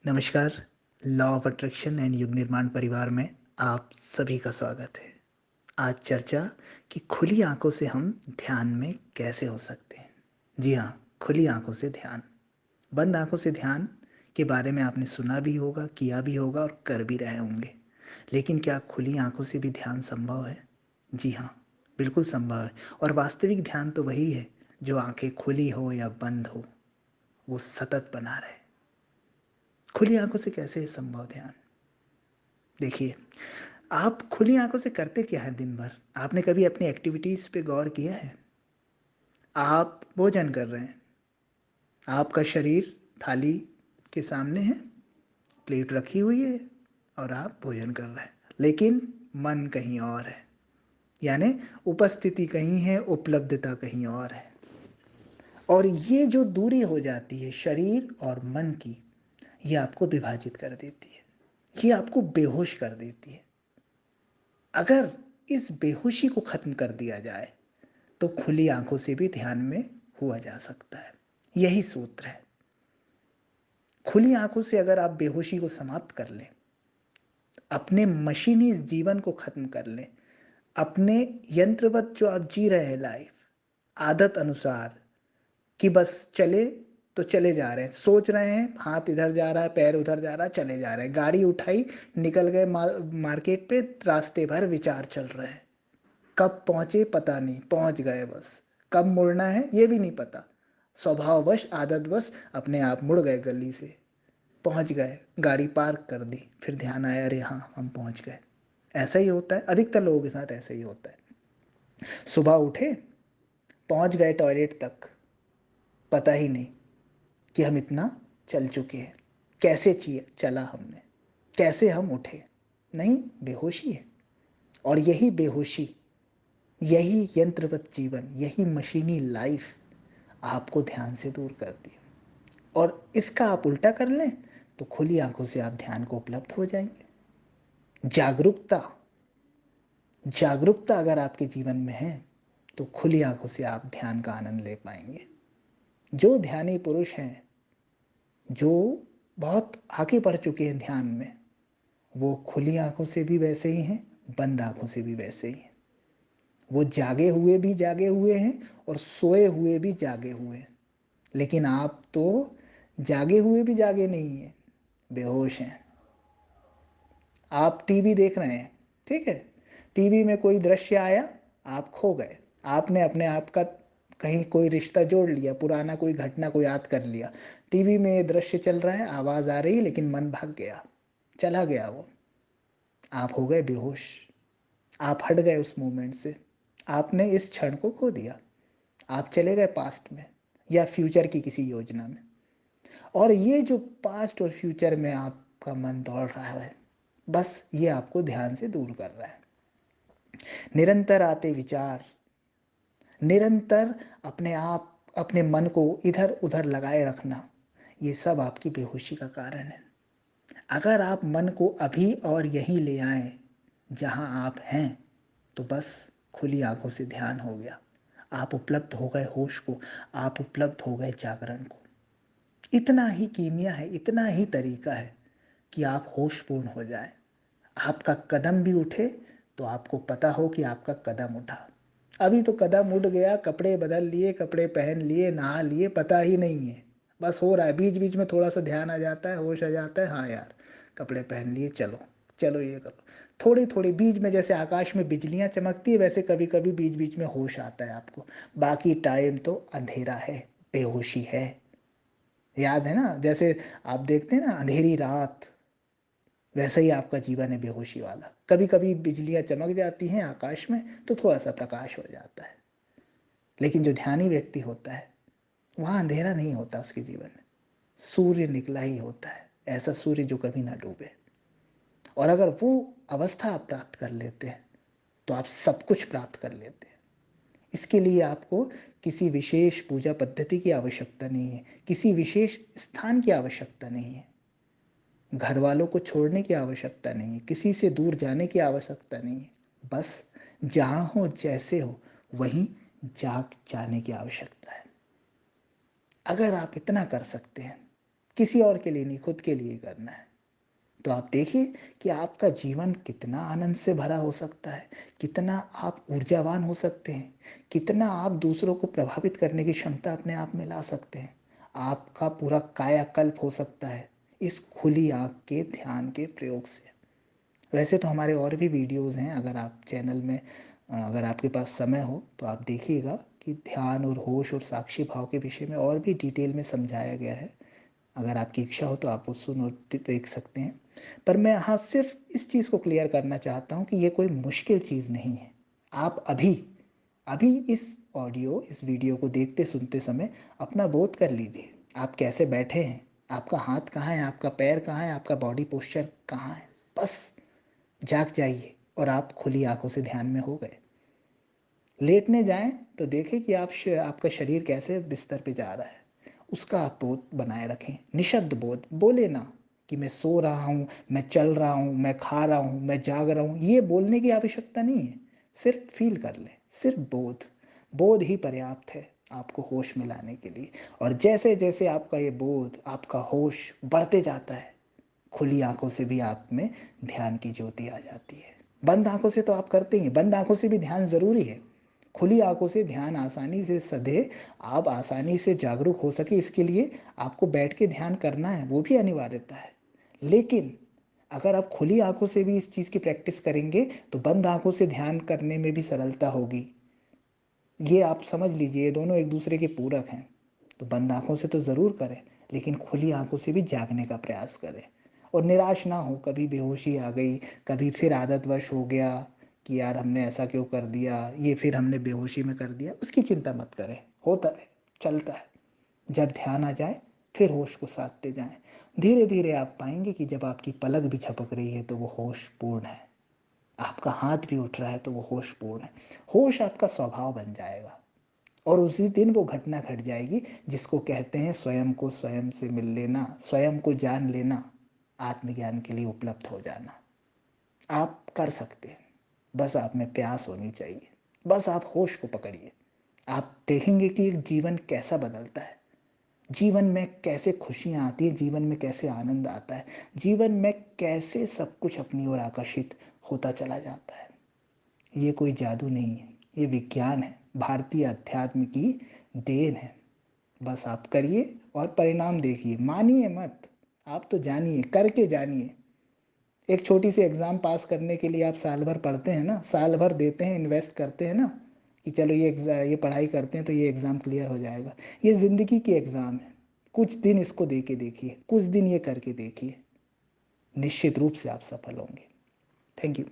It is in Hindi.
नमस्कार। लॉ ऑफ अट्रैक्शन एंड युग निर्माण परिवार में आप सभी का स्वागत है। आज चर्चा कि खुली आंखों से हम ध्यान में कैसे हो सकते हैं। जी हाँ, खुली आंखों से ध्यान। बंद आंखों से ध्यान के बारे में आपने सुना भी होगा, किया भी होगा और कर भी रहे होंगे। लेकिन क्या खुली आंखों से भी ध्यान संभव है? जी हाँ, बिल्कुल संभव है। और वास्तविक ध्यान तो वही है जो आंखें खुली हो या बंद हो, वो सतत बना रहे। खुली आंखों से कैसे है संभव ध्यान? देखिए, आप खुली आंखों से करते क्या हैं दिन भर? आपने कभी अपनी एक्टिविटीज़ पे गौर किया है? आप भोजन कर रहे हैं, आपका शरीर थाली के सामने है, प्लेट रखी हुई है और आप भोजन कर रहे हैं, लेकिन मन कहीं और है। यानी उपस्थिति कहीं है, उपलब्धता कहीं और है। और ये जो दूरी हो जाती है शरीर और मन की, ये आपको विभाजित कर देती है। ये आपको बेहोश कर देती है। अगर इस बेहोशी को खत्म कर दिया जाए तो खुली आंखों से भी ध्यान में हुआ जा सकता है। यही सूत्र है। खुली आंखों से अगर आप बेहोशी को समाप्त कर लें, अपने मशीनी इस जीवन को खत्म कर लें, अपने यंत्रवत जो आप जी रहे हैं लाइफ, आदत अनुसार कि बस चले तो चले जा रहे हैं, सोच रहे हैं हाथ इधर जा रहा है, पैर उधर जा रहा है, चले जा रहे हैं, गाड़ी उठाई, निकल गए मार्केट पे, रास्ते भर विचार चल रहे हैं। कब पहुंचे पता नहीं, पहुंच गए बस। कब मुड़ना है ये भी नहीं पता। स्वभाववश आदतवश अपने आप मुड़ गए गली से, पहुंच गए, गाड़ी पार्क कर दी, फिर ध्यान आया अरे हाँ हम पहुंच गए। ऐसा ही होता है, अधिकतर लोगों के साथ ऐसा ही होता है। सुबह उठे, पहुंच गए टॉयलेट तक, पता ही नहीं कि हम इतना चल चुके हैं। कैसे चला हमने, कैसे हम उठे? नहीं, बेहोशी है। और यही बेहोशी, यही यंत्रवत जीवन, यही मशीनी लाइफ आपको ध्यान से दूर करती है। और इसका आप उल्टा कर लें तो खुली आंखों से आप ध्यान को उपलब्ध हो जाएंगे। जागरूकता, जागरूकता अगर आपके जीवन में है तो खुली आंखों से आप ध्यान का आनंद ले पाएंगे। जो ध्यानी पुरुष हैं, जो बहुत आगे बढ़ चुके हैं ध्यान में, वो खुली आंखों से भी वैसे ही हैं, बंद आंखों से भी वैसे ही हैं। वो जागे हुए भी जागे हुए हैं और सोए हुए भी जागे हुए हैं। लेकिन आप तो जागे हुए भी जागे नहीं हैं, बेहोश हैं। आप टीवी देख रहे हैं, ठीक है, टीवी में कोई दृश्य आया, आप खो गए। आपने अपने आप का कहीं कोई रिश्ता जोड़ लिया, पुराना कोई घटना को याद कर लिया। टीवी में ये दृश्य चल रहा है, आवाज़ आ रही है, लेकिन मन भाग गया, चला गया वो। आप हो गए बेहोश, आप हट गए उस मोमेंट से। आपने इस क्षण को खो दिया। आप चले गए पास्ट में या फ्यूचर की किसी योजना में। और ये जो पास्ट और फ्यूचर में आपका मन दौड़ रहा है, बस ये आपको ध्यान से दूर कर रहा है। निरंतर आते विचार, निरंतर अपने आप अपने मन को इधर उधर लगाए रखना, ये सब आपकी बेहोशी का कारण है। अगर आप मन को अभी और यहीं ले आए जहां आप हैं, तो बस खुली आंखों से ध्यान हो गया। आप उपलब्ध हो गए होश को, आप उपलब्ध हो गए जागरण को। इतना ही कीमिया है, इतना ही तरीका है कि आप होशपूर्ण हो जाएं। आपका कदम भी उठे तो आपको पता हो कि आपका कदम उठा। अभी तो कदम उठ गया, कपड़े बदल लिए, कपड़े पहन लिए, नहा लिए, पता ही नहीं है, बस हो रहा है। बीच बीच में थोड़ा सा ध्यान आ जाता है, होश आ जाता है, हाँ यार कपड़े पहन लिए, चलो चलो ये करो। थोड़ी थोड़ी बीच में जैसे आकाश में बिजलियां चमकती है, वैसे कभी कभी बीच बीच में होश आता है आपको। बाकी टाइम तो अंधेरा है, बेहोशी है। याद है ना, जैसे आप देखते हैं ना अंधेरी रात, वैसा ही आपका जीवन है बेहोशी वाला। कभी कभी बिजलियां चमक जाती हैं आकाश में तो थोड़ा सा प्रकाश हो जाता है। लेकिन जो ध्यानी व्यक्ति होता है, वहाँ अंधेरा नहीं होता उसके जीवन में, सूर्य निकला ही होता है, ऐसा सूर्य जो कभी ना डूबे। और अगर वो अवस्था आप प्राप्त कर लेते हैं तो आप सब कुछ प्राप्त कर लेते हैं। इसके लिए आपको किसी विशेष पूजा पद्धति की आवश्यकता नहीं है, किसी विशेष स्थान की आवश्यकता नहीं है, घर वालों को छोड़ने की आवश्यकता नहीं है, किसी से दूर जाने की आवश्यकता नहीं है। बस जहाँ हो जैसे हो वहीं जाग जाने की आवश्यकता है। अगर आप इतना कर सकते हैं किसी और के लिए नहीं, खुद के लिए करना है। तो आप देखिए कि आपका जीवन कितना आनंद से भरा हो सकता है, कितना आप ऊर्जावान हो सकते हैं, कितना आप दूसरों को प्रभावित करने की क्षमता अपने आप में ला सकते हैं। आपका पूरा कायाकल्प हो सकता है इस खुली आँख के ध्यान के प्रयोग से। वैसे तो हमारे और भी वीडियोज़ हैं, अगर आप चैनल में अगर आपके पास समय हो तो आप देखिएगा कि ध्यान और होश और साक्षी भाव के विषय में और भी डिटेल में समझाया गया है। अगर आपकी इच्छा हो तो आप वो सुन और देख सकते हैं। पर मैं यहाँ सिर्फ इस चीज़ को क्लियर करना चाहता हूँ कि ये कोई मुश्किल चीज़ नहीं है। आप अभी अभी इस वीडियो को देखते सुनते समय अपना बोध कर लीजिए। आप कैसे बैठे हैं, आपका हाथ कहाँ है, आपका पैर कहाँ है, आपका बॉडी पोस्चर कहाँ है। बस जाग जाइए और आप खुली आंखों से ध्यान में हो गए। लेटने जाएं तो देखें कि आपका शरीर कैसे बिस्तर पे जा रहा है। उसका आप बोध बनाए रखें, निशब्द बोध। बोले ना कि मैं सो रहा हूँ, मैं चल रहा हूँ, मैं खा रहा हूँ, मैं जाग रहा हूँ। ये बोलने की आवश्यकता नहीं है। सिर्फ फील कर लें, सिर्फ बोध। बोध ही पर्याप्त है आपको होश में लाने के लिए। और जैसे जैसे आपका ये बोध, आपका होश बढ़ते जाता है, खुली आंखों से भी आप में ध्यान की ज्योति आ जाती है। बंद आंखों से तो आप करते ही हैं, बंद आंखों से भी ध्यान ज़रूरी है। खुली आंखों से ध्यान आसानी से सधे, आप आसानी से जागरूक हो सके, इसके लिए आपको बैठ के ध्यान करना है, वो भी अनिवार्यता है। लेकिन अगर आप खुली आंखों से भी इस चीज़ की प्रैक्टिस करेंगे तो बंद आंखों से ध्यान करने में भी सरलता होगी। ये आप समझ लीजिए, ये दोनों एक दूसरे के पूरक हैं। तो बंद आंखों से तो ज़रूर करें, लेकिन खुली आंखों से भी जागने का प्रयास करें। और निराश ना हो, कभी बेहोशी आ गई, कभी फिर आदतवश हो गया कि यार हमने ऐसा क्यों कर दिया, ये फिर हमने बेहोशी में कर दिया, उसकी चिंता मत करें। होता है, चलता है। जब ध्यान आ जाए फिर होश को साधते जाएं। धीरे धीरे आप पाएंगे कि जब आपकी पलक भी झपक रही है तो वो होश पूर्ण है। आपका हाथ भी उठ रहा है तो वो होशपूर्ण है। होश आपका स्वभाव बन जाएगा और उसी दिन वो घटना घट जाएगी जिसको कहते हैं स्वयं को स्वयं से मिल लेना, स्वयं को जान लेना, आत्मज्ञान के लिए उपलब्ध हो जाना। आप कर सकते हैं, बस आप में प्यास होनी चाहिए। बस आप होश को पकड़िए, आप देखेंगे कि जीवन कैसा बदलता है, जीवन में कैसे खुशियाँ आती हैं, जीवन में कैसे आनंद आता है, जीवन में कैसे सब कुछ अपनी ओर आकर्षित होता चला जाता है। ये कोई जादू नहीं है, ये विज्ञान है, भारतीय अध्यात्म की देन है। बस आप करिए और परिणाम देखिए, मानिए मत, आप तो जानिए, करके जानिए। एक छोटी सी एग्ज़ाम पास करने के लिए आप साल भर पढ़ते हैं ना, साल भर देते हैं, इन्वेस्ट करते हैं ना, कि चलो ये पढ़ाई करते हैं तो ये एग्ज़ाम क्लियर हो जाएगा। ये ज़िंदगी की एग्ज़ाम है। कुछ दिन इसको दे के देखिए, कुछ दिन ये करके देखिए, निश्चित रूप से आप सफल होंगे। Thank you.